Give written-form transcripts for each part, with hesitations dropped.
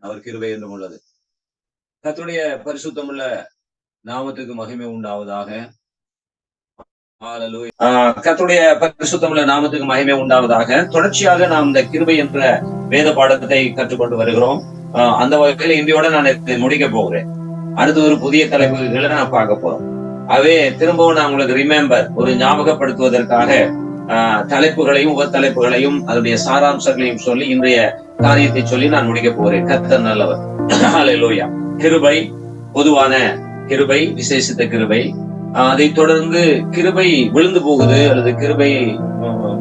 அவர் கிருபை என்றும் உள்ளது. கர்த்தருடைய பரிசுத்தமுள்ள நாமத்துக்கு மகிமை உண்டாவதாக. கர்த்தருடைய பரிசுத்தமுள்ள நாமத்துக்கு மகிமை உண்டாவதாக. தொடர்ச்சியாக நாம் இந்த கிருபை என்ற வேத பாடத்தை கற்றுக்கொண்டு வருகிறோம். அந்த வகையில் இன்றையோட நான் முடிக்க போகிறேன். அடுத்து ஒரு புதிய தலைப்புகளை நான் பார்க்க போறோம். அவே திரும்பவும் நான் உங்களுக்கு ரிமெம்பர் ஒரு ஞாபகப்படுத்துவதற்காக தலைப்புகளையும் உபத்தலைப்புகளையும் அதனுடைய சாராம்சங்களையும் சொல்லி இன்றைய காரியத்தை சொல்லி நான் முடிக்க போகிறேன். கர்த்தர் நல்லவர். ஹல்லேலூயா. கிருபை, பொதுவான கிருபை, விசேஷித்த கிருபை. அதை தொடர்ந்து கிருபை விழுந்து போகுது அல்லது கிருபை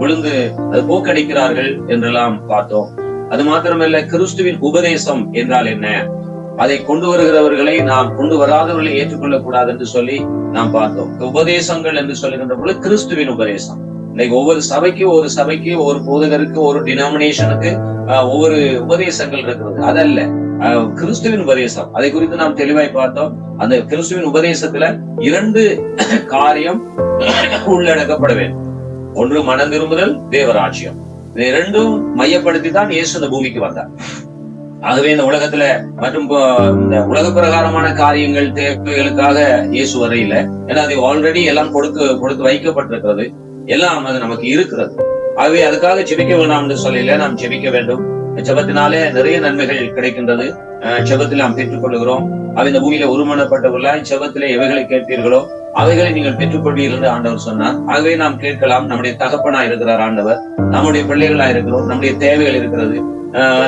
விழுந்து அது போக்கடிக்கிறார்கள் என்றெல்லாம் பார்த்தோம். அது மாத்திரமல்ல, கிறிஸ்துவின் உபதேசம் என்றால் என்ன, அதை கொண்டு வருகிறவர்களை நாம் கொண்டு வராதவர்களை ஏற்றுக்கொள்ளக் கூடாது என்று சொல்லி நாம் பார்த்தோம். உபதேசங்கள் என்று சொல்லுகின்ற பொழுது கிறிஸ்துவின் உபதேசம். இன்னைக்கு ஒவ்வொரு சபைக்கு ஒவ்வொரு போதகருக்கு ஒரு டினாமினேஷனுக்கு ஒவ்வொரு உபதேசங்கள் இருக்கிறது. அதல்ல கிறிஸ்துவின் உபதேசம். அதை குறித்து நாம் தெளிவாய் பார்த்தோம். அந்த கிறிஸ்துவின் உபதேசத்துல 2 காரியம் உள்ளடக்கப்பட வேண்டும். ஒன்று மனம் திரும்புதல், தேவராஜ்யம். இந்த 2ம் மையப்படுத்தி தான் இயேசு இந்த பூமிக்கு வந்தார். ஆகவே இந்த உலகத்துல மற்றும் இந்த உலக பிரகாரமான காரியங்கள் தேவைகளுக்காக இயேசு வரையில, ஏன்னா அது ஆல்ரெடி எல்லாம் கொடுத்து வைக்கப்பட்டிருக்கிறது, எல்லாம் அது நமக்கு இருக்கிறது. ஆகவே அதுக்காக ஜெபிக்க வேண்டாம் என்று சொல்லல, நாம் ஜெபிக்க வேண்டும். ஜெபத்தினாலே நிறைய நன்மைகள் கிடைக்கின்றது. ஜெபத்தில் நாம் பெற்றுக் கொள்கிறோம். அவை இந்த பூமியில ஒருமனப்பட்டவர்களாய் ஜெபத்திலே எவைகளை கேட்பீர்களோ அவைகளை நீங்கள் பெற்றுக்கொள்வீர்கள் என்று ஆண்டவர் சொன்னார். ஆகவே நாம் கேட்கலாம். நம்முடைய தகப்பனா இருக்கிறார் ஆண்டவர், நம்முடைய பிள்ளைகளா இருக்கிறோம், நம்முடைய தேவைகள் இருக்கிறது,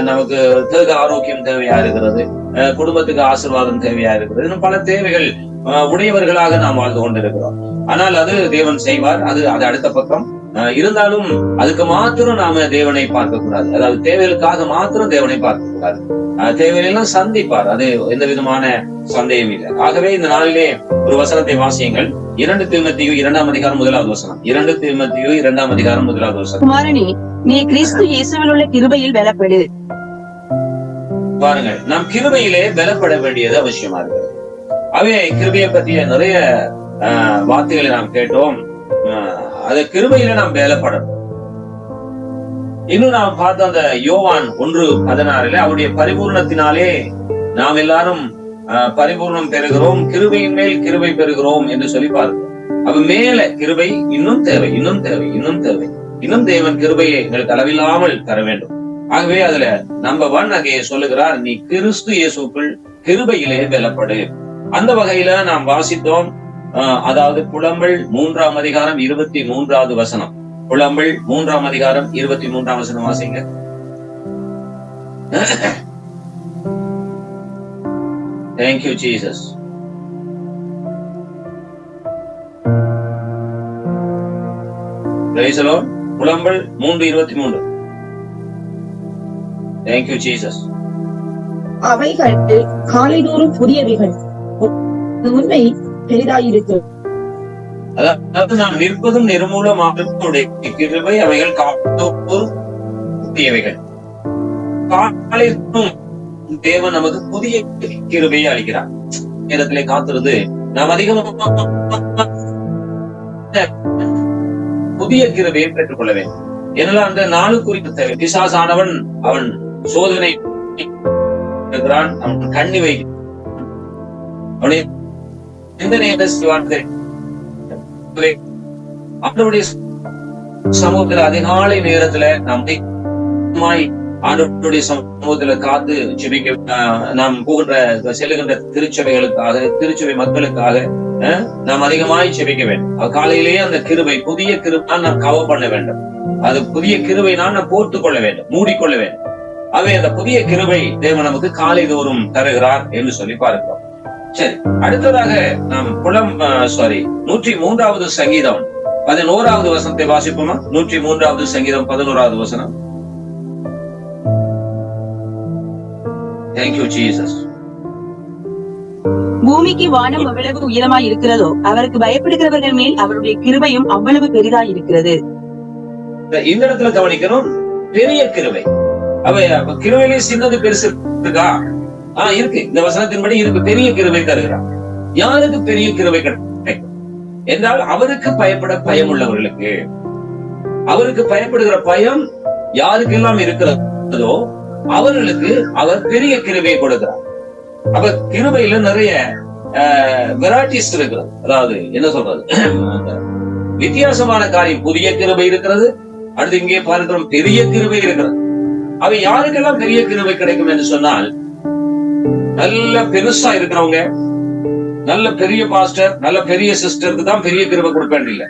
நமக்கு தேக ஆரோக்கியம் தேவையா இருக்கிறது, குடும்பத்துக்கு ஆசீர்வாதம் தேவையா இருக்கிறது, இன்னும் பல தேவைகள் உடையவர்களாக நாம் வாழ்ந்து கொண்டிருக்கிறோம். ஆனால் அது தேவன் செய்வார். அது அடுத்த பக்கம். இருந்தாலும் அதுக்கு மாத்திரம் நாம தேவனை பார்க்க கூடாது. அதாவது தேவைகளுக்காக மாத்திரம் தேவனை பார்க்க கூடாது. தேவையெல்லாம் சந்திப்பார், அது எந்த விதமான சந்தேகம் இல்லை. ஆகவே இந்த நாளிலே ஒரு வசனத்தை வாசியுங்கள். 2 தீமோத்தேயு 2ஆம் அதிகாரம் 1வது வசனம். 2 தீமோத்தேயு 2ஆம் அதிகாரம் 1வது வசனம். குமாரனே, நீ கிறிஸ்து இயேசுவில் உள்ள கிருபையில் பலப்படு. பாருங்கள், நாம் கிருபையிலே பலப்பட வேண்டியது அவசியமா இருக்கு. அவே கிருபையை பற்றிய நிறைய வார்த்தைகளை நாம் கேட்டோம். அது கிருபையில நாம் பலப்படணும். இன்னும் நாம் பார்த்த அந்த யோவான் 1:16 அவருடைய பரிபூர்ணத்தினாலே நாம் எல்லாரும் பரிபூர்ணம் பெறுகிறோம், கிருபையின் மேல் கிருபை பெறுகிறோம் என்று சொல்லி பார்க்கிறோம். அப்ப மேல கிருபை இன்னும் தேவை, இன்னும் தேவை, இன்னும் தேவை. இன்னும் தேவன் கிருபையை எங்களுக்கு அளவில்லாமல் தர வேண்டும். ஆகவே அதுல நம்பர் 1 அங்கே சொல்லுகிறார், நீ கிறிஸ்து இயேசுக்குள் கிருபையிலே பலப்படு. அந்த வகையில நாம் வாசித்தோம். அதாவது புலம்பல் 3ஆம் அதிகாரம் 23வது வசனம். புலம்பல் 3ஆம் அதிகாரம் 23ஆம் வசனம் வாசிங்க. Thank you Jesus. Praise the Lord. புலம்பல் 3:23. Thank you Jesus. அவைகள் காலைதோறும் புதியவைகள், உண்மை பெரிதாயிருக்கு. அதாவது நாம் நிற்பதும் நிர்மூலமாக கிருபை, அவைகள் காலைதோறும் புதியவைகள். காலைதோறும் தேவன் நமக்கு புதிய கிருபையை அளிக்கிறார். நேரத்திலே காத்திருந்து நாம் அதிகமாக புதிய கிருபையை பெற்றுக் கொள்ள வேண்டும். ஏனெல்லாம் அந்த நாலு குறித்த பிசாசானவன் அவன் சோதனை இருக்கிறான், அவன் கண்ணி வைக்கிறான். அவனை எந்த அவனுடைய சமூகத்துல அதிகாலை நேரத்துல நம்மை ஆண்டவருடைய சமூகத்துல காத்து ஜெபிக்க நாம் செல்லுகின்ற திருச்சபைகளுக்காக, திருச்சபை மக்களுக்காக நாம் அதிகமாய் ஜெபிக்க வேண்டும். காலையிலேயே அந்த கிருபை, புதிய கிருபைனால் நாம் கவர் பண்ண வேண்டும். அது புதிய கிருபைனால் நாம் போர்த்துக் கொள்ள வேண்டும், மூடிக்கொள்ள வேண்டும். அவை அந்த புதிய கிருபை தேவன் நமக்கு காலை தோறும் தருகிறார் என்று சொல்லி பார்க்கிறோம். சரி, அடுத்ததாக நாம் 103வது சங்கீதம் 11வது வசனத்தை வாசிப்போமா? 103வது சங்கீதம் 11வது வசனம். Thank you Jesus. பூமிக்கு வானம் எவ்வளவு உயரமாய் இருக்கிறதோ அவருக்கு பயப்படுகிறவர்கள் மேல் அவருடைய கிருபையும் அவ்வளவு பெரிதாய் இருக்கிறது. இந்த இடத்துல கவனிக்கணும், பெரிய கிருபை. அவ கிருபையிலே சின்னது பெருசு இருக்கா? இருக்கு. இந்த வசனத்தின்படி இருக்கு. பெரிய கிருபை தருகிறார். யாருக்கு பெரிய கிருபை கிடைக்கும் என்றால் அவருக்கு பயப்பட பயம் உள்ளவர்களுக்கு. அவருக்கு பயப்படுகிற பயம் யாருக்கெல்லாம் இருக்கிறது இருக்கிறதோ அவர்களுக்கு அவர் பெரிய கிருபையை கொடுக்கிறார். அப்ப கிருபையில நிறைய வெரைட்டிஸ் இருக்கிறது. அதாவது என்ன சொல்றது, வித்தியாசமான காரியம். புதிய கிருபை இருக்கிறது, அடுத்து இங்கே பார்க்கிறோம் பெரிய கிருபை இருக்கிறது. அவை யாருக்கெல்லாம் பெரிய கிருபை கிடைக்கும் என்று சொன்னால், நல்ல பெருசா இருக்கிறவங்க, நல்ல பெரிய பாஸ்டர், நல்ல பெரிய சிஸ்டருக்கு தான் பெரிய கிருபை கொடுப்பேன் இல்ல.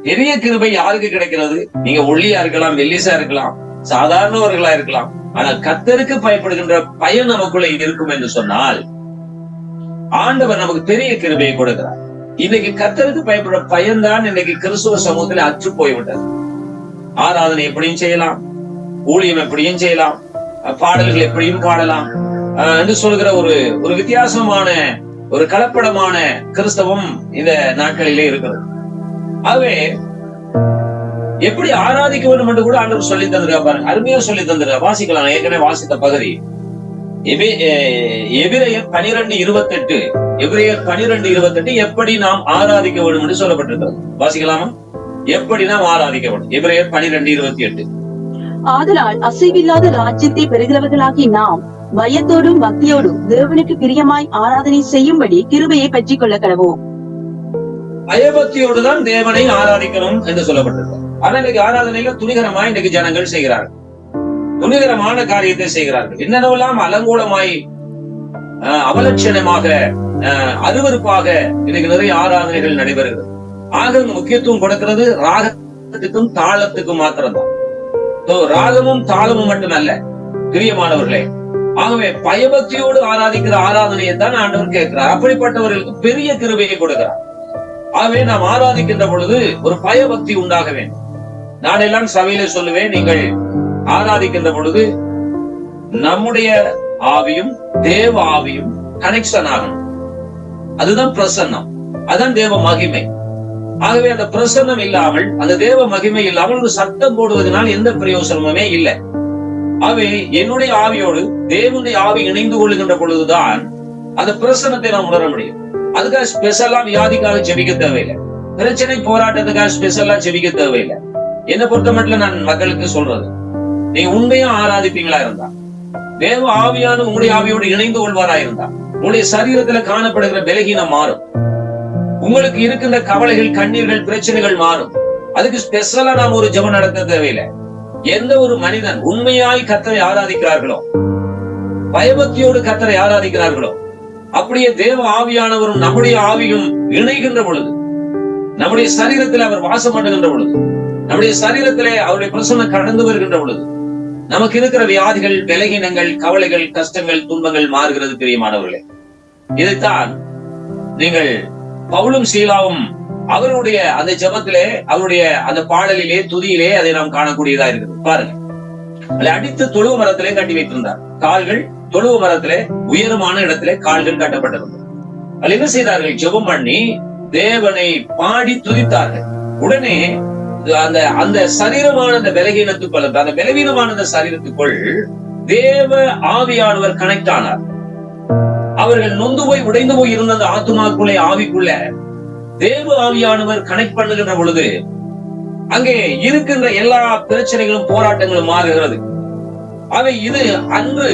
பெரிய கிருபை யாருக்கு கிடைக்கிறது? நீங்க ஒல்லியா இருக்கலாம், வெள்ளிசா இருக்கலாம், சாதாரணவர்களா இருக்கலாம். ஆனால் கர்த்தருக்கு பயப்படுகின்ற பயன் நமக்குள்ள இருக்கும் என்று சொன்னால் ஆண்டவர் நமக்கு பெரிய கிருபையை கொடுக்கிறார். இன்னைக்கு கர்த்தருக்கு பயப்படுற பயன்தான் இன்னைக்கு கிறிஸ்துவ சமூகத்தில் அற்று போய்விட்டது. ஆராதனை எப்படியும் செய்யலாம், ஊழியம் எப்படியும் செய்யலாம், பாடல்கள் எப்படியும் பாடலாம் என்று சொல்கிற ஒரு வித்தியாசமான ஒரு கலப்படமான கிறிஸ்தவம் இந்த நாட்களிலே இருக்கிறது. ஆகவே எப்படி ஆராதிக்க வேண்டும் என்று கூட ஆண்டவர் சொல்லி தந்திருக்கா பாருங்க, அருமையா சொல்லி தந்திருக்கா. வாசிக்கலாம், ஏற்கனவே வாசித்த பகுதி எபிரேயர் 12:28. எபிரேயர் 12:28 எப்படி நாம் ஆராதிக்க வேண்டும் என்று சொல்லப்பட்டிருக்கிறது. வாசிக்கலாமா? எப்படி நாம் ஆராதிக்க வேண்டும்? எபிரேயர் 12:28. ஆதலால் அசைவில்லாத ராஜ்யத்தை பெறுகிறவர்களாகி நாம் பயத்தோடும் பக்தியோடும் தேவனுக்கு பிரியமாய் ஆராதனை செய்யும்படி கிருபையை பற்றிக் கொள்ள கடவோம். பயபக்தியோடு தான் தேவனை ஆராதிக்கணும் என்று சொல்லப்பட்டிருக்கிறது. ஆனா இன்னைக்கு ஆராதனையில துணிகரமாய் இன்னைக்கு ஜனங்கள் செய்கிறார்கள், துணிகரமான காரியத்தை செய்கிறார்கள். என்னென்னவெல்லாம் அலங்கோலமாய் அவலட்சணமாக அருவருப்பாக இன்னைக்கு நிறைய ஆராதனைகள் நடைபெறுகிறது. ஆக முக்கியத்துவம் கொடுக்கிறது ராகத்துக்கும் தாளத்துக்கும் மாத்திரம்தான். ராகமும் தாளமும் மட்டுமல்ல பிரியமானவர்களே. ஆகவே பயபக்தியோடு ஆராதிக்கிற ஆராதனையை தான் ஆண்டவர் கேட்கிறார். அப்படிப்பட்டவர்களுக்கு பெரிய கிருபையை கொடுக்கிறார். ஆகவே நாம் ஆராதிக்கின்ற பொழுது ஒரு பயபக்தி உண்டாக வேண்டும். நானெல்லாம் சபையில சொல்லுவேன், நீங்கள் ஆராதிக்கின்ற பொழுது நம்முடைய ஆவியும் தேவ ஆவியும் கனெக்ஷன் ஆகணும். அதுதான் பிரசன்னம், அதுதான் தேவ மகிமை. ஆகவே அந்த பிரசன்னம் இல்லாமல், அந்த தேவ மகிமை இல்லாமல் ஒரு சத்தம் போடுவதனால் எந்த பிரயோசனமுமே இல்லை. ஆகவே என்னுடைய ஆவியோடு தேவனுடைய ஆவி இணைந்து கொள்ளுகின்ற பொழுதுதான் அந்த பிரசன்னத்தை நாம் உணர முடியும். அதுக்காக ஸ்பெஷலா வியாதிக்காக ஜெபிக்க தேவையில்லை, பிரச்சனை போராட்டத்துக்காக ஸ்பெஷலா ஜெபிக்க தேவையில்லை. என்ன பொறுத்த மட்டும் நான் மக்களுக்கு சொல்றது, நீங்க உண்மையா ஆராதிப்பீங்களா இருந்தா, தேவ ஆவியான உங்களுடைய ஆவியோடு இணைந்து கொள்வாரா இருந்தா, உங்களுடைய சரீரத்துல காணப்படுகிற பலகீனம் மாறும், உங்களுக்கு இருக்கின்ற கவலைகள், கண்ணீர்கள், பிரச்சனைகள் மாறும். அதுக்கு ஸ்பெஷலா நாம் ஒரு ஜெபம் நடத்த தேவையில்லை. எந்த ஒரு மனிதன் உண்மையாய் கர்த்தரை ஆராதிக்கிறார்களோ, பயபக்தியோடு கர்த்தரை ஆராதிக்கிறார்களோ, அப்படியே தேவ ஆவியானவரும் நம்முடைய ஆவியும் இணைகின்ற பொழுது, நம்முடைய சரீரத்தில் அவர் வாசம் பண்ணுகின்ற பொழுது, நம்முடைய சரீரத்திலே அவருடைய பிரசன்னம் கடந்து வருகின்ற பொழுது, நமக்கு இருக்கிற வியாதிகள், பலகீனங்கள், கவலைகள், கஷ்டங்கள், துன்பங்கள் மாறுகிறது. பிரியமானவர்களே, இதைத்தான் நீங்கள் பவுலும் சீலாவும் அவருடைய அந்த ஜெபத்திலே, அவருடைய அந்த பாடலிலே, துதியிலே அதை நாம் காணக்கூடியதா இருக்குது. பாருங்க, அதை அடித்து தொழுவ மரத்திலே கட்டி வைத்திருந்தார். கால்கள் தொழுவ மரத்திலே உயரமான இடத்திலே கால்கள் கட்டப்பட்டிருந்தது. அது என்ன செய்தார்கள்? ஜெபம் பண்ணி தேவனை பாடி துதித்தார்கள். உடனே அந்த அந்த சரீரமான அந்த பலகீனத்துக்குள், அந்த பலவீனமான அந்த சரீரத்துக்குள் தேவ ஆவியானவர் கனெக்ட் ஆனார். அவர்கள் நொந்து போய் உடைந்து போய் இருந்த அந்த ஆத்துமாக்குள்ளே, ஆவிக்குள்ள தேவ ஆவியானவர் கனெக்ட் பண்ணுகின்ற பொழுது அங்கே இருக்கின்ற எல்லா பிரச்சனைகளும், போராட்டங்களும் மாறுகிறது. அவை இது அன்று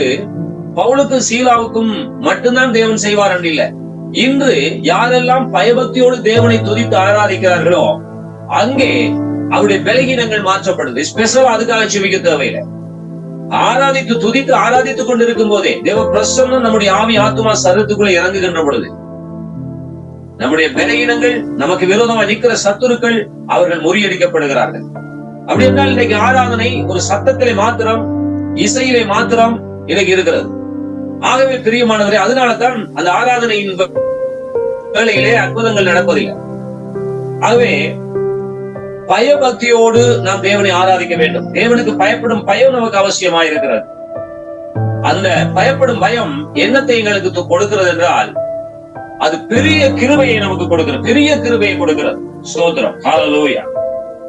பவுலுக்கும் சீலாவுக்கும் மட்டும்தான் தேவன் செய்வார் என்று இல்லை. இன்று யாரெல்லாம் பயபக்தியோடு தேவனை துதித்து ஆராதிக்கிறார்களோ அங்கே அவருடைய பலகீனங்கள் மாற்றப்படுது. ஸ்பெஷல் அதுக்காக ஜெபிக்க தேவையில்லை. ஆராதித்து துதித்து ஆராதித்துக் கொண்டிருக்கும் போதே தேவ பிரசன்னம் நம்முடைய ஆவி ஆத்துமா சரீரத்துக்குள்ள இறங்குகின்ற பொழுது நம்முடைய பலகீனங்கள், நமக்கு விரோதமா நிற்கிற சத்துருக்கள், அவர்கள் முறியடிக்கப்படுகிறார்கள். அப்படி என்றால் இன்னைக்கு ஆராதனை ஒரு சத்தத்திலே மாத்திரம், இசையிலே மாத்திரம் இன்னைக்கு இருக்கிறது. ஆகவே பிரியமானவரே, அதனாலதான் அந்த ஆராதனையின் வேளையிலே அற்புதங்கள் நடப்பதில்லை. ஆகவே பயபக்தியோடு நாம் தேவனை ஆராதிக்க வேண்டும். தேவனுக்கு பயப்படும் பயம் நமக்கு அவசியமாயிருக்கிறது. அந்த பயப்படும் பயம் என்னத்தை எங்களுக்கு கொடுக்கிறது என்றால், அது பெரிய கிருபையை நமக்கு கொடுக்கிறது, பெரிய கிருபையை கொடுக்கிறது. ஸ்தோத்திரம், ஹல்லேலூயா.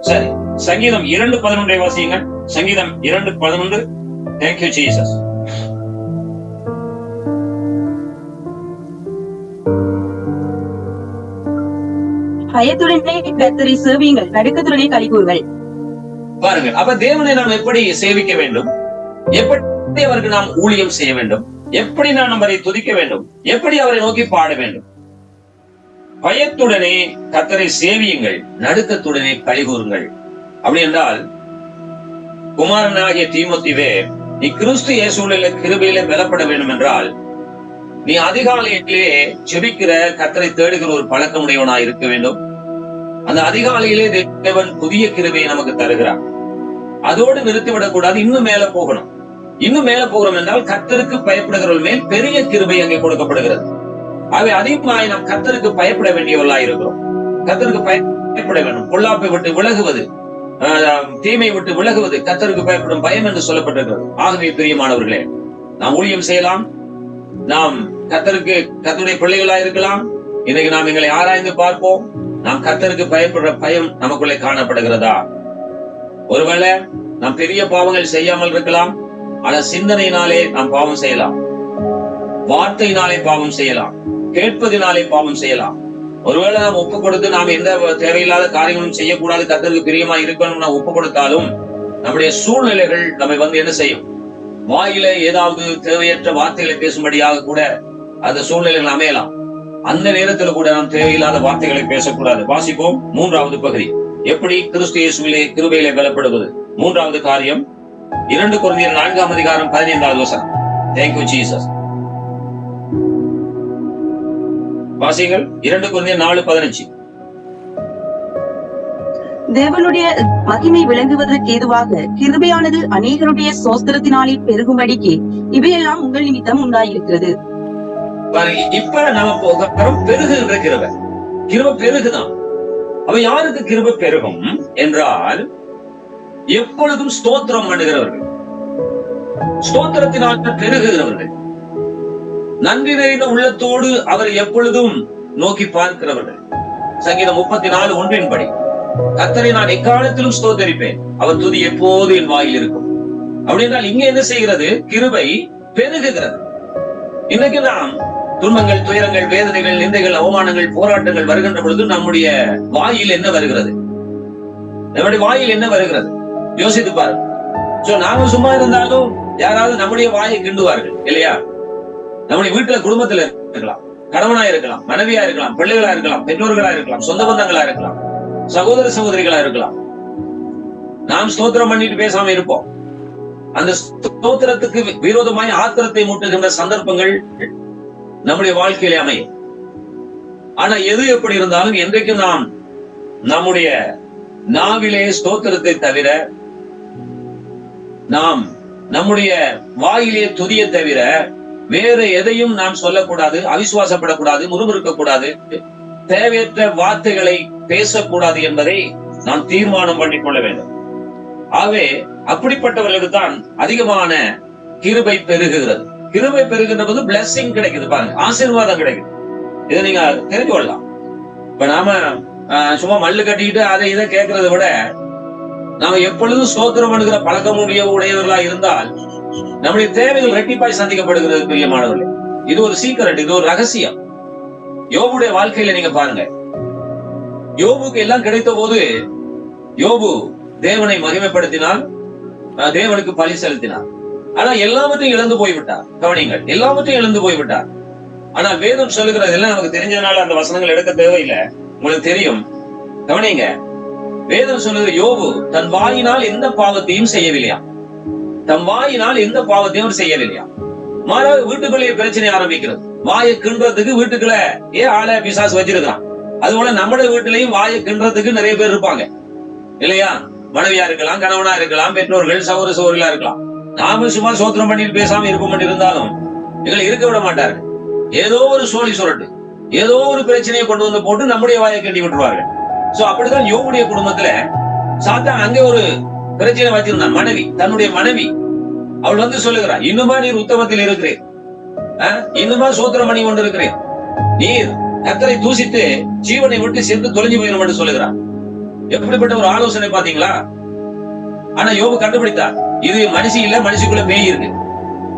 சரி, சங்கீதம் 2:11 வாசியுங்க. சங்கீதம் 2:11. Thank you Jesus. பயத்துடனே கர்த்தரை சேவியுங்கள், நடுக்கத்துடனே களி கூறுங்கள். பாருங்கள், அப்ப தேவனை நாம் எப்படி சேவிக்க வேண்டும்? எப்படி அவருக்கு நாம் ஊழியம் செய்ய வேண்டும், எப்படி நாம் அவரை துதிக்க வேண்டும், எப்படி அவரை நோக்கி பாட வேண்டும். பயத்துடனே கர்த்தரை சேவியுங்கள், நடுக்கத்துடனே களிகூறுங்கள். அப்படி என்றால் குமாரனாகிய தீமோத்தேயுவே, நீ கிறிஸ்து இயேசுவிலே கிருபையிலே பலப்பட வேண்டும் என்றால் நீ அதிகாலையிலே ஜெபிக்கிற, கர்த்தரை தேடுகிற ஒரு பழக்கமுடையவனாய் இருக்க வேண்டும். அந்த அதிகாலையிலே தேவன் புதிய கிருபையை நமக்கு தருகிறார். அதோடு நிறுத்திவிடக் கூடாது, இன்னும் மேல போகணும். இன்னும் மேல போகிறோம் என்றால் கர்த்தருக்கு பயப்படுகிறவர்கள் மேல் பெரிய கிருபை அங்கே கொடுக்கப்படுகிறது. ஆகவே அதிகமாய் நாம் கர்த்தருக்கு பயப்பட வேண்டியவர்களாய் இருக்கிறோம். கர்த்தருக்கு பயப்பட வேண்டும். பொல்லாப்பை விட்டு விலகுவது, தீமை விட்டு விலகுவது கர்த்தருக்கு பயப்படும் பயம் என்று சொல்லப்பட்டிருக்கிறது. ஆகவே பிரியமானவர்களே, நாம் ஊழியம் செய்யலாம், நாம் கர்த்தருடைய பிள்ளைகளாய் இருக்கலாம். இன்னைக்கு நாம் எங்களை ஆராய்ந்து பார்ப்போம். நாம் கர்த்தருக்கு பயப்படுற பயம் நமக்குள்ளே காணப்படுகிறதா? ஒருவேளை நாம் பெரிய பாவங்கள் செய்யாமல் இருக்கலாம், ஆனா சிந்தனையினாலே நாம் பாவம் செய்யலாம், வார்த்தையினாலே பாவம் செய்யலாம், கேட்பதினாலே பாவம் செய்யலாம். ஒருவேளை நாம் ஒப்பு கொடுத்து நாம் எந்த தேவையில்லாத காரியங்களும் செய்யக்கூடாது, கர்த்தருக்கு பிரியமா இருக்கணும் நாம் ஒப்பு கொடுத்தாலும் நம்முடைய சூழ்நிலைகள் நம்மை என்ன செய்யும்? வாயில ஏதாவது தேவையற்ற வார்த்தைகளை பேசும்படியாக கூட அந்த சூழ்நிலைகள் அமையலாம். அந்த நேரத்தில் கூட நாம் தேவையில்லாத வார்த்தைகளை பேசக்கூடாது. வாசிப்போம் 3வது பகுதி, எப்படி கிறிஸ்து இயேசுவிலே கிருபையிலே பலப்படுவது. 3வது காரியம் 2 கொரிந்தியர் 4ஆம் அதிகாரம் 15வது வசனம். Thank you Jesus. வாசிங்கள் 2 கொரிந்தியர் 4:15. தேவனுடைய மகிமை விளங்குவதற்கு ஏதுவாக கிருபையானது அநேகருடைய சோஸ்திரத்தினாலே பெருகும்படிக்கு இவையெல்லாம் உங்கள் நிமித்தம் உண்டாயிருக்கிறது. இப்ப நம்ம போகிறோம் பெருகுகின்ற கிருபை. கிருபை பெருகுதான். அவ யாருக்கு கிருபை பெருகும் என்றால் எப்பொழுதும் ஸ்தோத்திரம் பண்ணுகிறவர்கள், ஸ்தோத்திரத்தினால் பெருகுகிறவர்கள், நன்றி நிறைந்த உள்ளத்தோடு அவர் எப்பொழுதும் நோக்கி பார்க்கிறவர்கள். சங்கீதம் 34:1 படி, கர்த்தரை நான் எக்காலத்திலும் ஸ்தோத்தரிப்பேன், அவர் துதி எப்போது என் வாயில் இருக்கும். அப்படி என்றால் இங்க என்ன செய்கிறது? கிருபை பெருகுகிறது. இன்னைக்கு நாம் துன்பங்கள், துயரங்கள், வேதனைகள், நிந்தைகள், அவமானங்கள், போராட்டங்கள் வருகின்ற பொழுது நம்முடைய வாயில் என்ன வருகிறது? நம்முடைய வாயில் என்ன வருகிறது? யோசித்து பாருங்க. சோ நாம சும்மா இருந்தாலும் யாராவது நம்முடைய வாயை கிண்டுவார்கள் இல்லையா? நம்முடைய வீட்டுல, குடும்பத்துல இருக்கலாம், கணவனா இருக்கலாம், மனைவியா இருக்கலாம், பிள்ளைகளா இருக்கலாம், பெற்றோர்களா இருக்கலாம், சொந்த பந்தங்களா இருக்கலாம், சகோதர சகோதரிகளா இருக்கலாம். நாம் ஸ்தோத்திரம் பண்ணிட்டு பேசாம இருப்போம். அந்த ஸ்தோத்திரத்துக்கு விரோதமாய் ஆத்திரத்தை மூட்டுகின்ற சந்தர்ப்பங்கள் நம்முடைய வாழ்க்கையிலே அமையும். ஆனா எது எப்படி இருந்தாலும் என்றைக்கு நாம் நம்முடைய நாவிலே ஸ்தோத்திரத்தை தவிர, நாம் நம்முடைய வாயிலே துதியை தவிர வேற எதையும் நாம் சொல்லக்கூடாது, அவிசுவாசப்படக்கூடாது, முறுமுறுக்க கூடாது, தேவையற்ற வார்த்தைகளை பேசக்கூடாது என்பதை நாம் தீர்மானம் பண்ணிக் கொள்ள வேண்டும். ஆகவே அப்படிப்பட்டவர்களுக்கு தான் அதிகமான கிருபை பெருகுகிறது. கிருபை பெருகின்ற போது பிளெஸிங் கிடைக்குது பாருங்க, ஆசீர்வாதம் கிடைக்குது. இதை நீங்க தெரிஞ்சு கொள்ளலாம். இப்ப நாம சும்மா மல்லு கட்டிக்கிட்டு அதை இதை கேட்கறதை விட நாம எப்பொழுதும் ஸ்தோத்திரம் பண்ணுகிற பழக்கம் உடையவர்களா இருந்தால் நம்முடைய தேவைகள் ரெட்டிப்பாய் சந்திக்கப்படுகிறது. பிரியமானவர்களே, இது ஒரு சீக்கிரட், இது ஒரு ரகசியம். யோபுடைய வாழ்க்கையில நீங்க பாருங்க, யோபுக்கு எல்லாம் கிடைத்த போது யோபு தேவனை மகிமைப்படுத்தினார், தேவனுக்கு பலி செலுத்தினார். ஆனா எல்லாவற்றையும் இழந்து போய்விட்டார். கவனிங்கள், எல்லாவற்றையும் இழந்து போய்விட்டார். ஆனா வேதம் சொல்லுகிறது எல்லாம் நமக்கு தெரிஞ்சதுனால அந்த வசனங்கள் எடுக்க தேவையில்லை, உங்களுக்கு தெரியும். கவனிங்க, வேதம் சொல்லுகிற யோபு தன் வாயினால் எந்த பாவத்தையும் செய்யவில்லையா, தன் வாயினால் எந்த பாவத்தையும் செய்யவில்லையா. மாறாக வீட்டுக்குள்ளேயே பிரச்சனை ஆரம்பிக்கிறது. வாயை கிண்டுறதுக்கு வீட்டுக்குள்ள ஆளை பிசாசு வச்சிருக்கான். அதுபோல நம்முடைய வீட்டிலையும் வாயை கிண்டுறதுக்கு நிறைய பேர் இருப்பாங்க இல்லையா? மனைவியா இருக்கலாம், கணவனா இருக்கலாம், பெற்றோர்கள், சகோதர சகோதரிகளா இருக்கலாம். நாம சும்மா சோத்திரம் பண்ணிட்டு பேசாம இருப்போம் இருந்தாலும் எங்களை இருக்க விட மாட்டார்கள். ஏதோ ஒரு சோழி சுரட்டு, ஏதோ ஒரு பிரச்சனையை கொண்டு வந்து போட்டு நம்முடைய வாயை கட்டி விட்டுருவார்கள். சோ அப்படிதான் யோபுடைய குடும்பத்துல சாத்தான் அங்கே ஒரு பிரச்சனை வச்சிருந்தான். மனைவி, தன்னுடைய மனைவி, அவள் வந்து சொல்லுகிறார், இன்னுமா நீர் உத்தமத்தில் இருக்கிறேன், இன்னுமா சோத்திரம் பண்ணி கொண்டு இருக்கிறேன், நீர் கர்த்தரை தூசித்து ஜீவனை விட்டு சென்று தொலைஞ்சு போயிடும் என்று சொல்லுகிறார். எப்படிப்பட்ட ஒரு ஆலோசனை பாத்தீங்களா? ஆனா யோபு கண்டுபிடித்தார், இது மனுஷி இல்ல, மனுஷிக்குள்ள பேய் இருக்கு.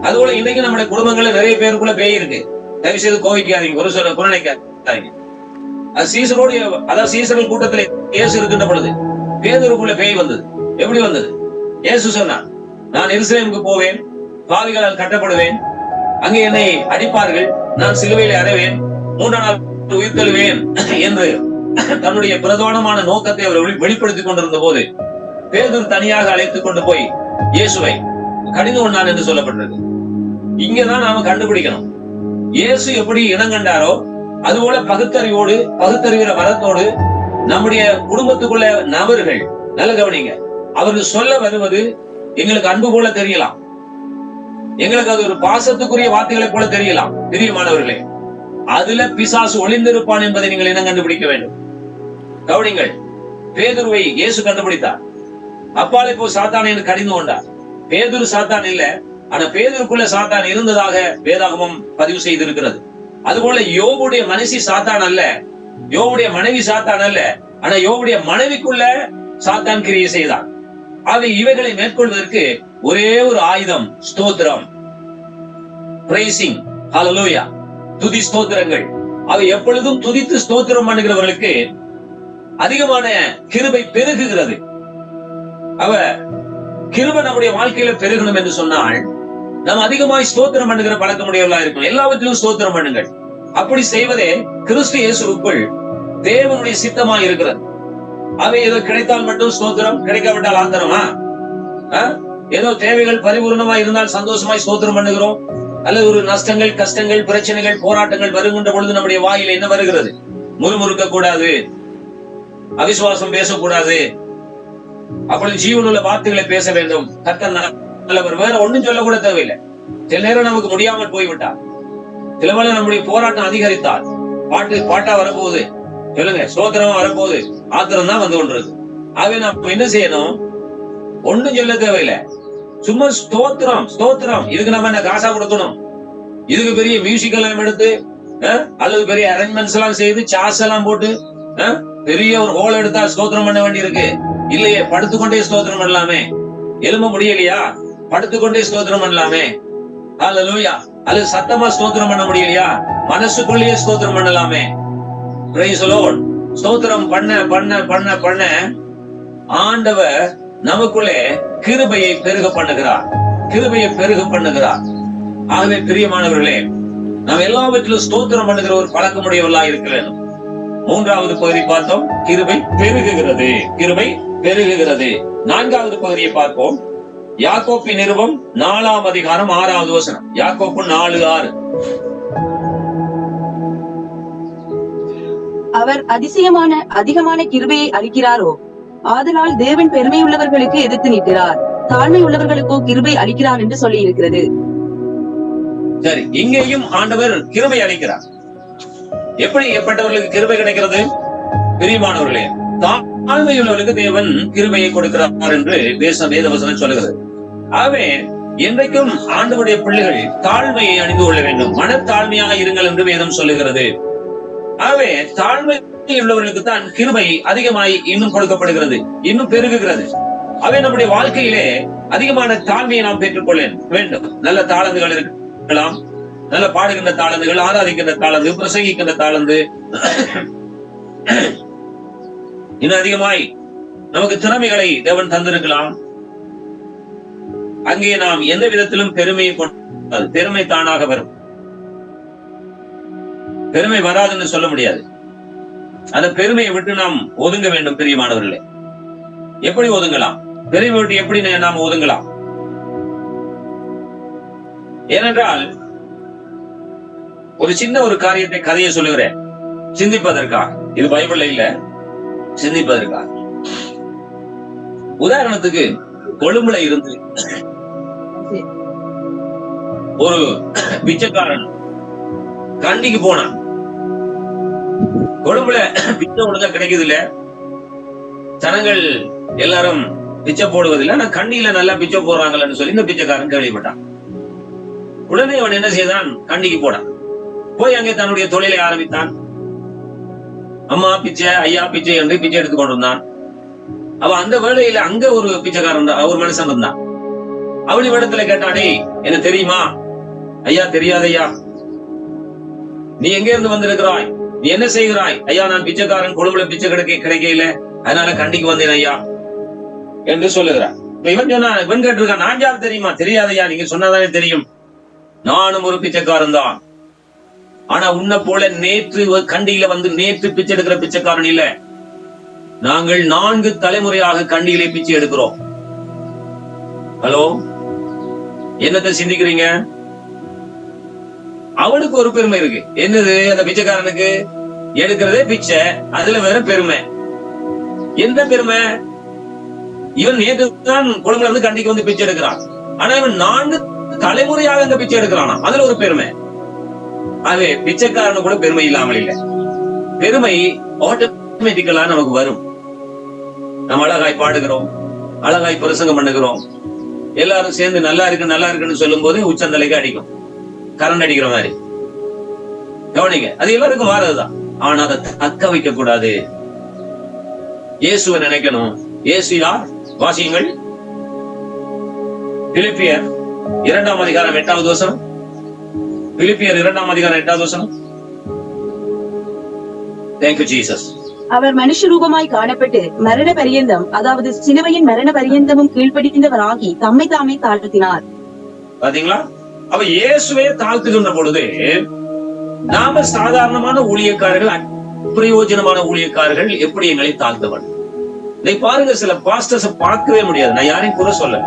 அதுபோல இன்னைக்கு நம்முடைய குடும்பங்கள்ல நிறைய பேருக்குள்ள பேய் இருக்கு. தயவு செய்து கோவிக்காதீங்க, ஒரு சொல்ல குரணைக்காதீங்க. சீசரோடு, அதாவது சீசர்கள் கூட்டத்தில் இயேசு இருக்கின்ற பொழுது பேதுருக்குள்ள பேய் வந்தது. எப்படி வந்தது? இயேசு சொன்னார், நான் எருசலேமுக்கு போவேன், பாவிகளால் கட்டப்படுவேன், அங்கே என்னை அடிப்பார்கள், நான் சிலுவையில் அறைவேன், 3ஆம் நாள் உயிர் தழுவேன் என்று தன்னுடைய பிரதானமான நோக்கத்தை அவர் வெளிப்படுத்திக் கொண்டிருந்த போது பேதுரு தனியாக அழைத்துக் கொண்டு போய் இயேசுவை கடிந்து கொண்டான் என்று சொல்லப்பட்டிருக்கு. இங்கதான் நாம கண்டுபிடிக்கணும், இயேசு எப்படி இனங்கண்டாரோ அதுபோல பகுத்தறிவிற வரத்தோடு நம்முடைய குடும்பத்துக்குள்ள நபர்கள், நல்ல கவனிங்க, அவர்கள் சொல்ல வருவது எங்களுக்கு அன்பு போல தெரியலாம், எங்களுக்கு அது ஒரு பாசத்துக்குரிய வார்த்தைகளை போல தெரியலாம். பிரியமானவர்களே, அதுல பிசாசு ஒளிந்திருப்பான் என்பதை நீங்கள் இனம் கண்டுபிடிக்க வேண்டும். கவனிங்கள், பேதுருவை இயேசு கண்டுபிடித்தார். அப்பாலே போ சாத்தான் என்று கடிந்து கொண்டார். பேதுரு சாத்தான் இல்ல, ஆனா பேதுருக்குள்ள சாத்தான் இருந்ததாக வேதாகமம் பதிவு செய்திருக்கிறது. அதுபோல யோபுடைய மனைவி சாத்தான் அல்ல, யோபுடைய மனைவி சாத்தான் அல்ல, ஆனா யோபுடைய மனைவிக்குள்ள சாத்தான் கிரியை செய்தான். அவை இவைகளை மேற்கொள்வதற்கு ஒரே ஒரு ஆயுதம், ஸ்தோத்திரம், பிரைசிங், ஹல்லேலூயா, துதி ஸ்தோத்திரங்கள். அவை எப்பொழுதும் துதித்து ஸ்தோத்திரம் பண்ணுகிறவர்களுக்கு அதிகமான கிருபை பெருகுகிறது. அவ கிருபை நம்முடைய வாழ்க்கையில பெருகணும் என்று சொன்னால் நாம் அதிகமாய் ஸ்தோத்திரம் பண்ணுகிற பழக்கமுடையவர்களா இருக்கணும். எல்லாவற்றிலும் ஸ்தோத்திரம் பண்ணுங்கள். அப்படி செய்வதே கிறிஸ்து இயேசுவுக்குள் தேவனுடைய சித்தமாய் இருக்கிறது. அவை ஏதோ கிடைத்தால் மட்டும் ஸ்தோத்திரம், கிடைக்காவிட்டால் ஆந்தரமா? ஏதோ தேவைகள் பரிபூர்ணமாய் இருந்தால் சந்தோஷமாய் ஸ்தோத்திரம் பண்ணுகிறோம், அல்லது ஒரு நஷ்டங்கள், கஷ்டங்கள், பிரச்சனைகள், போராட்டங்கள் வருகின்ற பொழுது நம்முடைய வாயில என்ன வருகிறது? முறுமுறுக்க கூடாது, அவிசுவாசம் பேசக்கூடாது, அப்பொழுது ஜீவனுள்ள வார்த்தைகளை பேச வேண்டும். கர்த்தர் நல்லவர், வேற ஒண்ணும் சொல்ல கூட தேவையில்லை. சில நேரம் நமக்கு முடியாமல் போய்விட்டார், சில வேளை நம்முடைய போராட்டம் அதிகரித்தால் பாட்டா வரப்போகுது, சொல்லுங்க, ஸ்தோத்திரமா வரப்போகுது, ஆத்திரம் தான் வந்து கொண்டிருக்கு. ஆகவே நாம் என்ன செய்யணும்? ஒண்ணும் சொல்ல தேவையில்லை, சும்மா ஸ்தோத்திரம் ஸ்தோத்திரம். இதுக்கு நம்ம என்ன காசா கொடுக்கணும்? இதுக்கு பெரிய மியூசிக் எல்லாம் எடுத்து அல்லது பெரிய அரேஞ்ச்மெண்ட்ஸ் எல்லாம் செய்து சாஸ் எல்லாம் போட்டு பெரிய ஒரு ஹோல் எடுத்தா ஸ்தோத்திரம் பண்ண வேண்டி இருக்கு? இல்லையே, படுத்துக்கொண்டே ஸ்தோத்திரம் பண்ணலாமே. எலும்ப முடியலையா? படுத்துக்கொண்டே ஸ்தோத்திரம் பண்ணலாமே. ஹல்லேலூயா. அல்லது சத்தமா ஸ்தோத்திரம் பண்ண முடியலையா? மனசுக்குள்ளேயே ஸ்தோத்திரம் பண்ணலாமே. Praise the Lord. ஸ்தோத்திரம் பண்ண பண்ண பண்ண பண்ண ஆண்டவர் நமக்குள்ளே கிருபையை பெருக பண்ணுகிறார், கிருபையை பெருக பண்ணுகிறார். ஆகவே பிரியமானவர்களே, நாம் எல்லாவற்றிலும் ஸ்தோத்திரம் பண்ணுகிற ஒரு பழக்கமுடையவர்களா இருக்க வேண்டும். 3வது பகுதி பார்த்தோம், கிருபை பெருகுகிறது, கிருபை பெருகுகிறது. 4வது பகுதியை பார்ப்போம், யாக்கோப்பின் நிருபம் 4ஆம் அதிகாரம் 6வது வசனம். யாக்கோப்பு 4:6. அவர் அதிகமான கிருபையை அளிக்கிறாரோ, ஆதலால் தேவன் பெருமை உள்ளவர்களுக்கு எதிர்த்து நிற்கிறார், தாழ்மை உள்ளவர்களுக்கோ கிருபை அளிக்கிறார் என்று சொல்லி இருக்கிறது. சரி, இங்கேயும் ஆண்டவர் கிருபை அளிக்கிறார். எப்படி எப்பட்டவர்களுக்கு கிருபை கிடைக்கிறது? பிரியமானவர்களே, தாழ்மையுள்ளவர்களுக்கு தேவன் கிருபையை கொடுக்கிறார் என்று வேதவசனம் சொல்லுகிறது. ஆகவே என்றைக்கும் ஆண்டவருடைய பிள்ளைகள் தாழ்மையை அணிந்து கொள்ள வேண்டும், மனத்தாழ்மையாக இருங்கள் என்று வேதம் சொல்லுகிறது. ஆகவே தாழ்மை உள்ளவர்களுக்கு தான் கிருபை அதிகமாய் இன்னும் கொடுக்கப்படுகிறது, இன்னும் பெருகுகிறது. ஆகவே நம்முடைய வாழ்க்கையிலே அதிகமான தாழ்மையை நாம் பெற்றுக்கொள்ள வேண்டும். நல்ல தாளந்துகள் இருக்கலாம், நல்ல பாடுகின்ற தாளந்துகள், ஆராதிக்கின்ற தாளந்து, பிரசங்கிக்கின்ற தாளந்து, இன்னும் அதிகமாய் நமக்கு திறமைகளை தேவன் தந்திருக்கலாம். அங்கே நாம் எந்த விதத்திலும் பெருமையை கொண்டு, பெருமை தானாக வரும், பெருமை வராதுன்னு சொல்ல முடியாது. அந்த பெருமையை விட்டு நாம் ஒதுங்க வேண்டும். பிரியமானவர்களே, எப்படி ஒதுங்கலாம்? பெருமை விட்டு எப்படி நாம் ஒதுங்கலாம்? ஏனென்றால் ஒரு சின்ன ஒரு காரியத்தை, கதையை சொல்லுகிறேன் சிந்திப்பதற்காக. இது பைபிள்ல இல்ல, சிந்திப்பதற்காக. உதாரணத்துக்கு, கொழும்புல இருந்து ஒரு பிச்சைக்காரன் கண்டிக்கு போனான். கொழும்புல பிச்சை ஒழுங்கா கிடைக்குது இல்ல, ஜனங்கள் எல்லாரும் பிச்சை போடுவதில்லை, ஆனா கண்டியில நல்லா பிச்சை போடுறாங்கன்னு சொல்லி இந்த பிச்சைக்காரன் கேள்விப்பட்டான். உடனே அவன் என்ன செய்தான்? கண்டிக்கு போனான். போய் அங்கே தன்னுடைய தொழிலை ஆரம்பித்தான். அம்மா பிச்சை, ஐயா பிச்சை என்று பிச்சை எடுத்துக் கொண்டிருந்தான். அவன் அந்த வேளையில அங்க ஒரு பிச்சைக்காரன், ஒரு மனுஷன் இருந்தான். அவன் இடத்துல கேட்டானே, என்ன தெரியுமா? ஐயா, தெரியாதையா. நீ எங்க இருந்து வந்திருக்கிறாய்? நீ என்ன செய்கிறாய்? ஐயா, நான் பிச்சைக்காரன், கொழும்புல பிச்சை கிடைக்கல, அதனால கண்டிக்கு வந்தேன் ஐயா என்று சொல்லுகிறான். இவன் சொன்னா, இவன் கேட்டிருக்கான், நான் யார் தெரியுமா? தெரியாதையா, நீங்க சொன்னாதானே தெரியும். நானும் ஒரு பிச்சைக்காரன் தான். ஆனா உன்னை போல நேற்று கண்டியில வந்து நேற்று பிச்சை எடுக்கிற பிச்சைக்காரன் இல்ல. நாங்கள் 4 தலைமுறையாக கண்டியிலே பிச்சை எடுக்கிறோம். ஹலோ, என்னத்தை சிந்திக்கிறீங்க? அவனுக்கு ஒரு பெருமை இருக்கு. என்னது? அந்த பிச்சைக்காரனுக்கு எடுக்கிறதே பிச்சை, அதுல வேற பெருமை. எந்த பெருமை? இவன் நேற்று தான் குழந்தை வந்து கண்டிக்கு வந்து பிச்சை எடுக்கிறான். ஆனா இவன் 4 தலைமுறையாக அந்த பிச்சை எடுக்கிறானா, அதுல ஒரு பெருமை. ஆகவே பிச்சைக்காரனு கூட பெருமை இல்லாமல் இல்லை. பெருமை ஆட்டோமேட்டிக்கலா நமக்கு வரும். நம்ம அழகாய் பாடுகிறோம், அழகாய் பிரசங்கம் பண்ணுகிறோம், எல்லாரும் சேர்ந்து நல்லா இருக்கு நல்லா இருக்குன்னு சொல்லும் போது உச்சந்தலைக்கு அடிக்கும், கரண்ட் அடிக்கிற மாதிரி. கவனிங்க, அது எல்லாருக்கும் வாரதுதான். ஆனா அதை தக்க வைக்க கூடாது. இயேசுவை நினைக்கணும். இயேசு யார்? வாசியுங்கள். பிலிப்பியர் 2ஆம் அதிகாரம் 8வது வசனம். பிலிப்பியர் 2ஆம் அதிகாரம் 8வது வசனம். Thank you Jesus. அவர் மனுஷ ரூபமாய் காணப்பட்டு மரண பரியந்தம், அதாவது சிலுவையின் மரண பரியந்தமும் கீழ்ப்படிந்தவராகி தம்மை தாமே தாழ்த்தினார். பாத்தீங்களா? அவ இயேசுவே தாழ்த்துகின்ற பொழுது நாம சாதாரணமான ஊழியக்காரர்கள், அப்பிரயோஜனமான ஊழியக்காரர்கள் எப்படி எங்களை தாழ்த்தவன்? இதை பாருங்க, சில பாஸ்டர்ஸ் பார்க்கவே முடியாது. நான் யாரையும் குறை சொல்ல.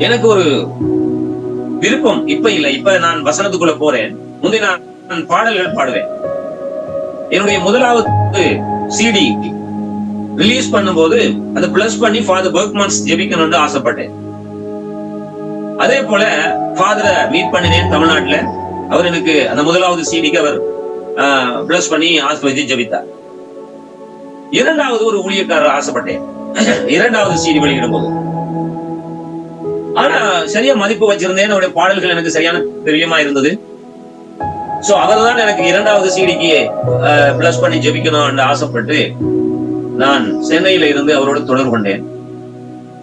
எனக்கு ஒரு விருப்பம் இப்ப இல்ல. இப்ப நான் வசனத்துக்குள்ள போறேன். முந்தைய நான் பாடல்கள் பாடுவேன். என்னுடைய முதலாவது சிடி ரிலீஸ் பண்ணும்போது அதை பிளஸ் பண்ணி ஃபாதர் பெர்க்மன்ஸ் ஜெபிக்கணும்னு ஆசைப்பட்டேன். அதே போல ஃபாதரை மீட் பண்ணினேன் தமிழ்நாட்டுல. அவர் எனக்கு அந்த முதலாவது சிடிக்கு அவர் பிளஸ் பண்ணி ஆஸ்பத்திரி ஜெபித்தார். 2வது ஒரு ஊழியக்காரர் ஆசைப்பட்டேன் 2வது சிடி வெளியிடும் போது. ஆனா சரியா மதிப்பு வச்சிருந்தேன். அவருடைய பாடல்கள் எனக்கு சரியான பிரியமா இருந்தது. சோ அவர் தான் எனக்கு 2வது சிடிக்கு பிளஸ் பண்ணி ஜெபிக்கணும்னு ஆசைப்பட்டு நான் சென்னையில இருந்து அவரோட தொடர்பு கொண்டேன்.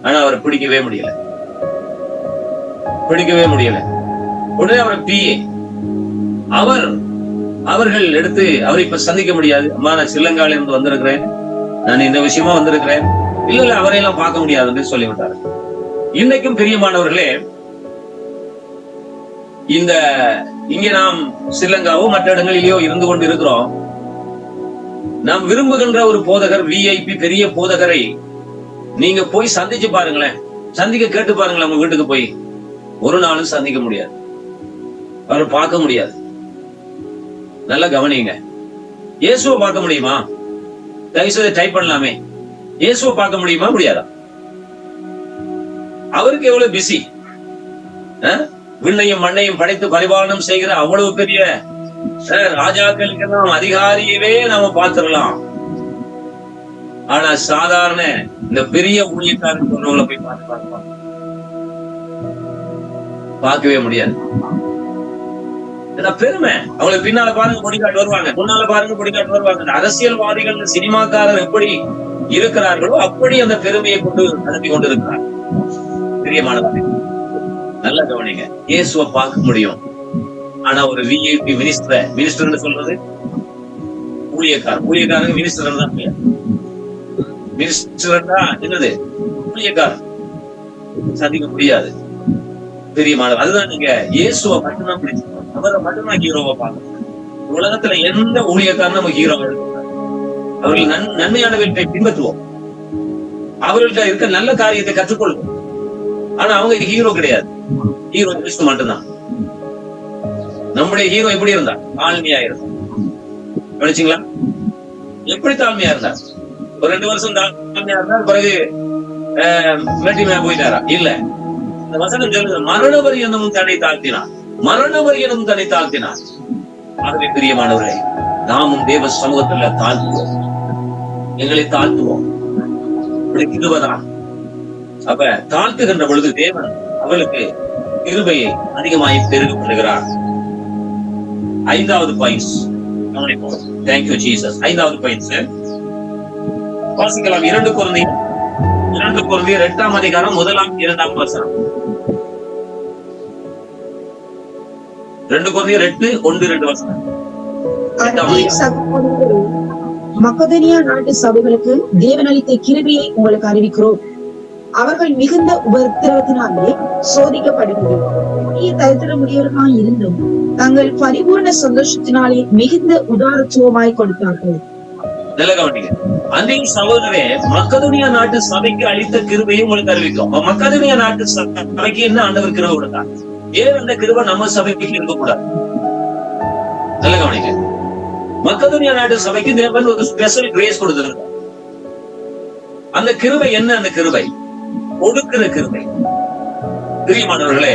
ஆனா அவரை பிடிக்கவே முடியல. உடனே அவர் பிஏ அவர்கள் எடுத்து அவரை இப்ப சந்திக்க முடியாது. அம்மா, நான் ஸ்ரீலங்கால இருந்து வந்திருக்கிறேன், நான் இந்த விஷயமா வந்திருக்கிறேன். இல்ல அவரையெல்லாம் பார்க்க முடியாதுன்னு சொல்லிவிட்டாரு. இன்னைக்கும் பிரியமானவர்களே, இங்க நாம் ஸ்ரீலங்காவோ மற்ற இடங்களிலேயோ இருந்து கொண்டு இருக்கிறோம். நாம் விரும்புகின்ற ஒரு போதகர், விஐபி பெரிய போதகரை நீங்க போய் சந்திச்சு பாருங்களேன், சந்திக்க கேட்டு பாருங்களேன். உங்க வீட்டுக்கு போய் ஒரு நாளும் சந்திக்க முடியாது, அவரை பார்க்க முடியாது. நல்லா கவனிங்க. இயேசுவை பார்க்க முடியுமா? தயவுசெய்து டைப் பண்ணலாமே. இயேசுவை பார்க்க முடியுமா? முடியாதா? அவருக்கு எவ்வளவு பிஸி. விண்ணையும் மண்ணையும் படைத்து பரிபாலனம் செய்கிற அவ்வளவு பெரிய ராஜாக்களுக்கெல்லாம் அதிகாரியவே நாம பார்த்துடலாம். ஆனா சாதாரண இந்த பெரிய ஊழியக்காரன் சொன்னவங்களை போய் பார்க்கவே முடியாது. பெருமை. அவங்களுக்கு பின்னால பாருங்க பொடிக்காட்டு வருவாங்க, முன்னால பாருங்க பொடிக்காட்டு வருவாங்க. அரசியல்வாதிகள், சினிமாக்காரர் எப்படி இருக்கிறார்களோ அப்படி அந்த பெருமையை கொண்டு நடத்தி கொண்டு இருக்கிறார். பிரியமானவர்களே, நல்ல கவனிங்க. இயேசுவை பார்க்க முடியும். ஆனா ஒரு விஐபி மினிஸ்டர் சொல்றது ஊழியக்காரன் மினிஸ்டர் தான். மினிஸ்டர் தான் என்னது? ஊழியக்காரன் சந்திக்க முடியாது. பிரியமானவர், அதுதான் நீங்க இயேசுவை மட்டும்தான் பிடிச்சிருக்கோம். அவரை மட்டும்தான் ஹீரோவை பார்க்கணும். உலகத்துல எந்த ஊழியக்காரன் நம்ம ஹீரோ அவர்கள் நன்மையானவற்றை பின்பற்றுவோம், அவர்கள்ட்ட இருக்க நல்ல காரியத்தை கற்றுக்கொள்வோம். ஆனா அவங்க ஹீரோ கிடையாது. ஹீரோ கிறிஸ்து மட்டும்தான். நம்முடைய ஹீரோ எப்படி இருந்தா? தாழ்மையா இருந்தார். கவனிச்சீங்களா? எப்படி தாழ்மையா இருந்தார்? ஒரு 2 வருஷம் தாழ்மையா இருந்தார், பிறகு மேட்டிமையா போயிட்டாரா? இல்ல. இந்த வசனம் சொல்லுது, மரண பரியந்தமும் தன்னை தாழ்த்தினார். ஆகவே பிரியமானவர்களே, நாமும் தேவ சமூகத்துல தாழ்த்துவோம், எங்களை தாழ்த்துவோம். கிருபைதான். அப்ப தாழ்த்துகின்ற பொழுது தேவன் அவளுக்கு கிருபையை அதிகமாய் பெருகப்படுகிறார். 5வது பாயிண்ட்ஸ் கவனிப்போம். Thank you Jesus. 5வது பாயிண்ட்ஸ் வாசிக்கலாம். 2 கொரிந்தியர் 8ஆம் அதிகாரம் 1ஆம் 2ஆம் வசனம். 2 கொரிந்தியர் 8:1-2 வசனம். மக்கதனியா நாட்டு சபைகளுக்கு தேவன் அளித்த கிருபையை உங்களுக்கு அறிவிக்கிறோம். அவர்கள் மிகுந்த உபத்திரவத்தினாலே சோதிக்கப்படுகிறது. பெரிய தரித்திரமுடையவர்களாய் இருந்தும் தங்கள் பரிபூர்ண சந்தோஷத்தினாலே மிகுந்த உதாரத்துவமாய் கொடுத்தார்கள். நல்ல கவனிங்க. அன்றைய சகோதரே, மக்கதனியா நாட்டு சபைக்கு அளித்த கிருபையை உங்களுக்கு அறிவிக்கும். மக்கதனியா நாட்டு சபைக்கு என்ன ஆண்டவர் கிருபை கொடுத்தார்? ஏன் அந்த கிருபை நம்ம சபைக்கு இருக்கக்கூடாது? நல்ல கவனிங்க. மக்கதனியா நாட்டு சபைக்கு தேவன் ஒரு ஸ்பெஷல் கிரேஸ் கொடுத்திருக்கார். அந்த கிருபை என்ன? அந்த கிருபை கொடுக்கிற கிருபை. பிரியமானவர்களே,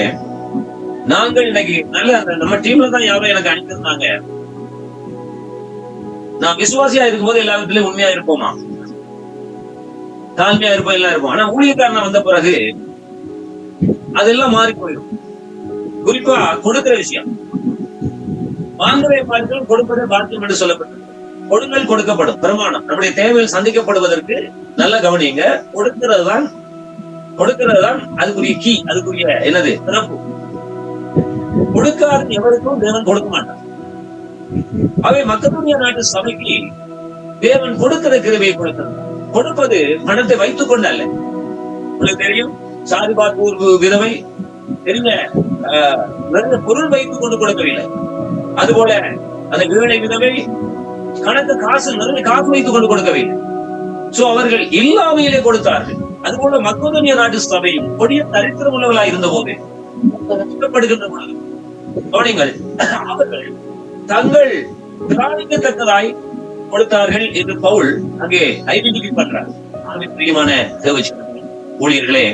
நாங்கள் இன்னைக்கு நல்ல நம்ம டீம்ல தான் யாரும் எனக்கு அனுப்பியிருந்தாங்க, நான் விசுவாசியா இருக்கும் போது எல்லா விதத்திலயும் உண்மையா இருப்போமா, தாழ்மையா இருப்போம், எல்லாம் இருப்போம். ஆனா ஊழியக்காரனா வந்த பிறகு அதெல்லாம் மாறி போயிடும். குறிப்பா கொடுக்கிற விஷயம். வாங்குவதை பார்த்து கொடுப்பதை பாக்கியம் என்று சொல்லப்பட்டது. கொடுங்கள் கொடுக்கப்படும் பிரமாணம். நம்முடைய தேவைகள் சந்திக்கப்படுவதற்கு நல்ல கவனிங்க. கொடுக்கிறதுதான் அதுக்குரிய கீ, அதுக்குரிய என்னது சிறப்பு. கொடுக்காத எவருக்கும் தேவன் கொடுக்க மாட்டார். அவை மக்கதனியா நாட்டு சபைக்கு தேவன் கொடுக்கிற கிருபையை கொடுக்கிறார். கொடுப்பது பணத்தை வைத்துக் கொண்டு அல்ல. உங்களுக்கு தெரியும், சாரிபாத் ஒரு விதவை தெரிஞ்ச பொருள் வைத்துக் கொண்டு கொடுக்கவில்லை. அதுபோல அந்த ஏழை விதவை கணக்கு நிறைய காசு வைத்துக் கொண்டு கொடுக்கவில்லை. சோ அவர்கள் இல்லாமையிலே கொடுத்தார்கள். அதுபோல மக்கதனியா நாட்டு சபையும் கொடிய தரித்திரம் உள்ளவர்களாய் இருந்த போது அவர்கள் தங்கள் திராணிக்கத்தக்கதாய் கொடுத்தார்கள் என்று பவுல் அங்கே ஐடென்டிஃபை பண்றார். பிரியமான ஊழியர்களே,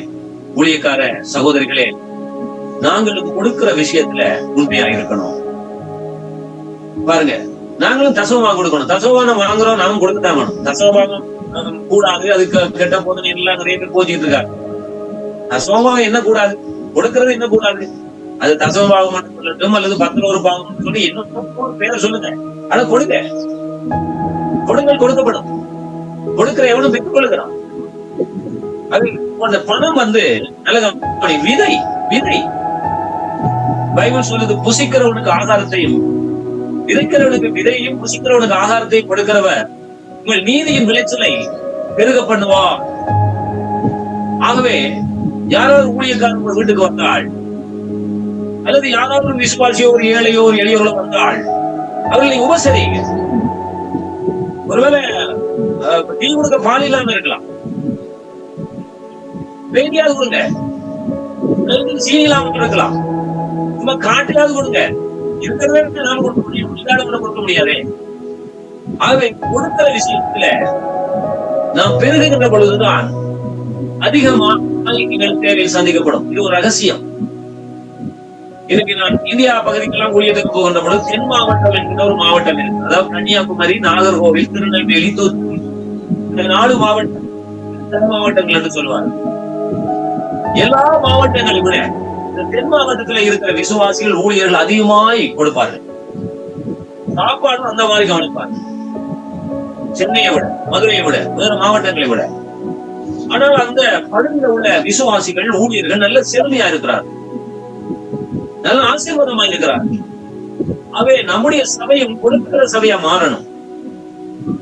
ஊழியக்கார சகோதரிகளே, நாங்களுக்கு கொடுக்கிற விஷயத்துல உண்மையா இருக்கணும். பாருங்க, நாங்களும் தசவமாக கொடுக்கணும். தசவமானம் வாங்குறோம், நாமும் கொடுக்கத்தான் வேணும். தசவமானம் கூடாது, அதுக்கு கெட்ட போது எல்லாம் நிறைய பேர் போச்சுட்டு இருக்காங்க. தசவமாக என்ன கூடாது, கொடுக்கறது என்ன கூடாது? அது தசவமாக மட்டும் சொல்லட்டும், அல்லது 10 பாவம் சொல்லி என்ன பேரை சொல்லுங்க. ஆனா கொடுங்கள் கொடுக்கப்படும். கொடுக்கிற எவனும் பெற்றுக் கொள்ளுகிறான். அது அந்த பணம் நல்ல விதை விதை பைபிள் சொல்லுது, புசிக்கிறவனுக்கு ஆகாரத்தையும் விதைக்கிறவனுக்கு விதையும் புசிக்கிறவனுக்கு ஆகாரத்தையும் கொடுக்கிறவர் உங்கள் நீதியின் விளைச்சலை பெருக பண்ணுவா. ஆகவே யாராவது ஊழியக்காரன் உங்கள் வீட்டுக்கு வந்தால், அல்லது யாராவது விசுவாசியோ ஒரு ஏழையோ ஒரு எளியவர்களோ வந்தால் அவர்களை உபசரிங்க. ஒருவேளை டீ கொடுக்க பால் இல்லாம இருக்கலாம், வேண்டியாவது கொடுங்க. சீனி இல்லாம இருக்கலாம், சும்மா காட்டிலாவது கொடுங்க. இருக்கிறதே நாம கொடுக்க முடியும், இல்லாத கொடுக்க முடியாது. ஆகவே கொடுக்கிற விஷயத்துல நாம் பெருகுகின்ற பொழுதுதான் அதிகமாக எங்கள் தேவையில் சந்திக்கப்படும். இது ஒரு ரகசியம். இன்னைக்கு நான் இந்தியா பகுதிக்கெல்லாம் ஊழியத்துக்கு போகின்ற பொழுது தென் மாவட்டம் என்கிற ஒரு மாவட்டம் இருக்கு. அதாவது கன்னியாகுமரி, நாகர்கோவில், திருநெல்வேலி, தூத்துக்குடி, இந்த 4 மாவட்டம் தென் மாவட்டங்கள் என்று சொல்லுவாங்க. எல்லா மாவட்டங்களை விட இந்த தென் மாவட்டத்தில் இருக்கிற விசுவாசிகள் ஊழியர்கள் அதிகமாய் கொடுப்பார்கள். சாப்பாடும் அந்த மாதிரி கவனிப்பார்கள், சென்னையை விட, மதுரையை விட, வேறு மாவட்டங்களை விட. ஆனால் அந்த பகுதியில் உள்ள விசுவாசிகள் ஊழியர்கள் நல்ல செழுமையா இருக்கிறார்கள், நல்ல ஆசீர்வாதமா இருக்கிறார்கள். அவை நம்முடைய சபையும் கொடுக்கிற சபையா மாறணும்.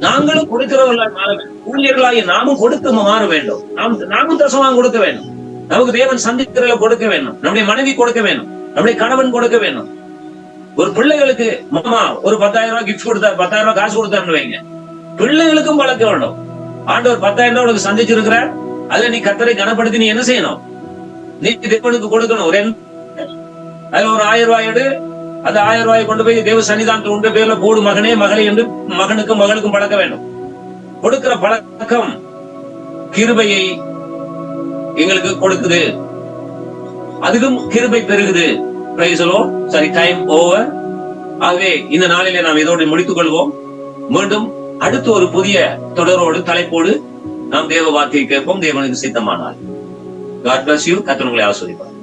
நாங்களும் கொடுக்கிறவர்களாய் மாற வேண்டும். ஊழியர்களாகி நாமும் கொடுக்க மாற வேண்டும். நாமும் தசமாக கொடுக்க வேண்டும். நமக்கு தேவன் சந்திக்கிறத கொடுக்க வேண்டும். நம்முடைய மனைவி கொடுக்க வேண்டும், நம்முடைய கணவன் கொடுக்க வேண்டும். ஒரு பிள்ளைகளுக்கு மாமா ஒரு 10,000 ரூபாய் கிஃப்ட் கொடுத்தார், 10,000 ரூபாய் காசு கொடுத்தாருன்னு வைங்க, பிள்ளைகளுக்கும் பழக்க வேண்டும். ஆண்டவர் 10,000 ரூபாய் உனக்கு சந்திச்சிருக்கிறார், அதுல நீ கர்த்தரை கனப்படுத்தி நீ என்ன செய்யணும்? நீ தேவனுக்கு கொடுக்கணும். அதுல ஒரு 1000 ரூபாய் எடு, அந்த 1000 ரூபாய் கொண்டு போய் தேவ சன்னிதானத்தில் உண்டு பேர்ல போடு மகனே மகளே என்று மகனுக்கும் மகளுக்கும் பழக்க வேண்டும். கொடுக்கிற பழக்கம் கிருபையை எங்களுக்கு கொடுக்குது, அதுக்கும் கிருபை பெருகுது. சரி, டைம் ஓவர். ஆகவே இந்த நாளிலே நாம் இதோடு முடித்துக் கொள்வோம். மீண்டும் அடுத்து ஒரு புதிய தொடரோடு தலைப்போடு நாம் தேவ வார்த்தையை கேட்போம். தேவனுக்கு சித்தமானால். God bless you. கர்த்தர் உங்களை ஆசீர்வதிப்பார்.